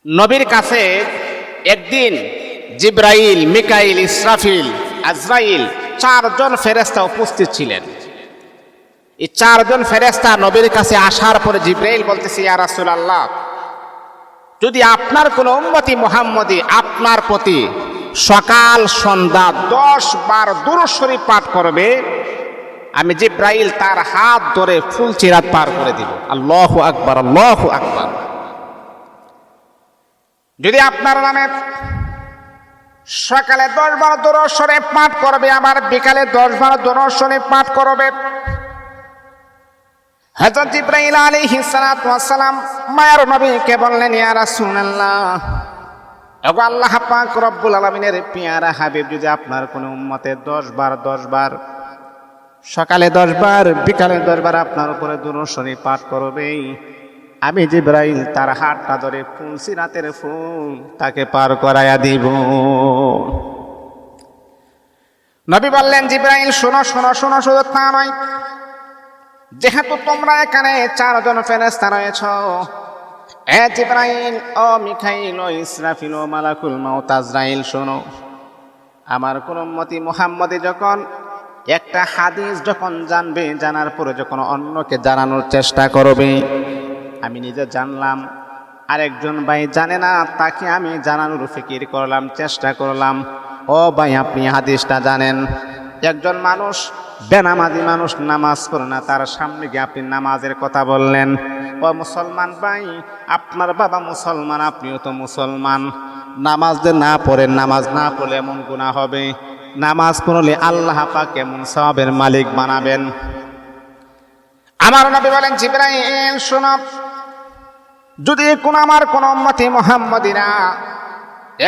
নবীর কাছে একদিন জিব্রাইল, মিকাইল, ইসরাফিল, আজরাইল চারজন ফেরেশতা উপস্থিত ছিলেন। এই চারজন ফেরেশতা নবীর কাছে আসার পরে জিব্রাইল বলতেছে, ইয়া রাসূলুল্লাহ, যদি আপনার কোন উম্মতি মুহাম্মদী আপনার প্রতি সকাল সন্ধ্যা 10 বার দুরূদ শরীফ পাঠ করবে, আমি জিব্রাইল তার হাত ধরে ফুল সিরাত পার করে দিব। আল্লাহু আকবার, আল্লাহু আকবার। যদি আপনার নামে সকালে 10 বার দুরূদ শরীফ পাঠ করবে, আবার বিকালে 10 বার দুরূদ শরীফ পাঠ করবে, হযরত জিবরাইল আলাইহিস সালাতু ওয়াস সালাম মায়ার নবীকে বললেন, ইয়া রাসূলুল্লাহ, ওগো আল্লাহ পাক রব্বুল আলামিনের পেয়ারা হাবিব, যদি আপনার কোন উম্মতে 10 বার সকালে 10 বার বিকালে 10 বার আপনার উপরে দুরূদ শরীফ পাঠ করবে, আমি জিবরাইল তার হাতটা ধরে ফুল সিরাতের ফুল তাকে পার করায়া দিব। নবী বললেন, জিবরাইল শোনো শোনো শোনো, শুধু তা নয়, যেহেতু তোমরা এখানে 4 জন ফেরেশতা রয়েছ, এ জিবরাইল, ও মিকাইল, ও ইসরাফিল, ও মালাকুল মাউত আজরাইল, শোনো, আমার কোন উম্মতি মুহাম্মদী যখন একটা হাদিস যখন জানবে, জানার পরে যখন অন্যকে জানানোর চেষ্টা করবে, আমি নিজে জানলাম, আরেকজন ভাই জানে না, তাকে আমি জানানোর ফিকির করলাম, চেষ্টা করলাম, ও ভাই আপনি হাদিসটা জানেন। একজন মানুষ বেনামাজি মানুষ, নামাজ পড়ে না, তার সামনে গিয়ে আপনি নামাজের কথা বললেন। ও মুসলমান ভাই, আপনার বাবা মুসলমান, আপনিও তো মুসলমান, নামাজ যে না পড়েন, নামাজ না পড়লে এমন গুনাহ হবে, নামাজ পড়লে আল্লাহ পাক এমন সওয়াবের মালিক বানাবেন। আমার নবী বলেন, জিবরাইল শোনো, যদি আমার কোন উম্মতি মুহাম্মদীরা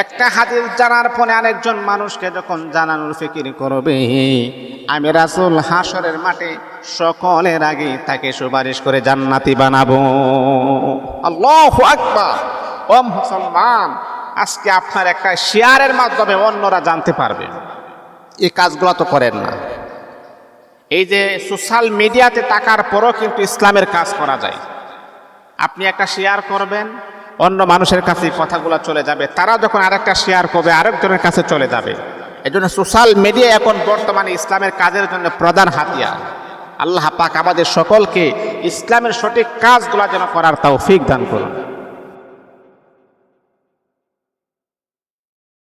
একটা হাদিস জানার পরে আরেকজন মানুষকে যখন জানানোর ফিকির করবে, আমি রাসূল হাসরের মাঠে সকলের আগে তাকে সুপারিশ করে জান্নাতি বানাবো। আল্লাহু আকবার। ও মুসলমান, আজকে আপনার একটা শেয়ারের মাধ্যমে অন্যরা জানতে পারবে। এই কাজগুলো তো করেন না। এই যে সোশ্যাল মিডিয়াতে থাকার পরও কিন্তু ইসলামের কাজ করা যায়। আপনি একটা শেয়ার করবেন, অন্য মানুষের কাছে কথাগুলো চলে যাবে, তারা যখন আরেকটা শেয়ার করবে আরেকজনের কাছে চলে যাবে। এই জন্য সোশ্যাল মিডিয়া এখন বর্তমানে ইসলামের কাজের জন্য প্রধান হাতিয়ার। আল্লাহ পাক আমাদের সকলকে ইসলামের সঠিক কাজগুলো যেন করার তৌফিক দান করুন।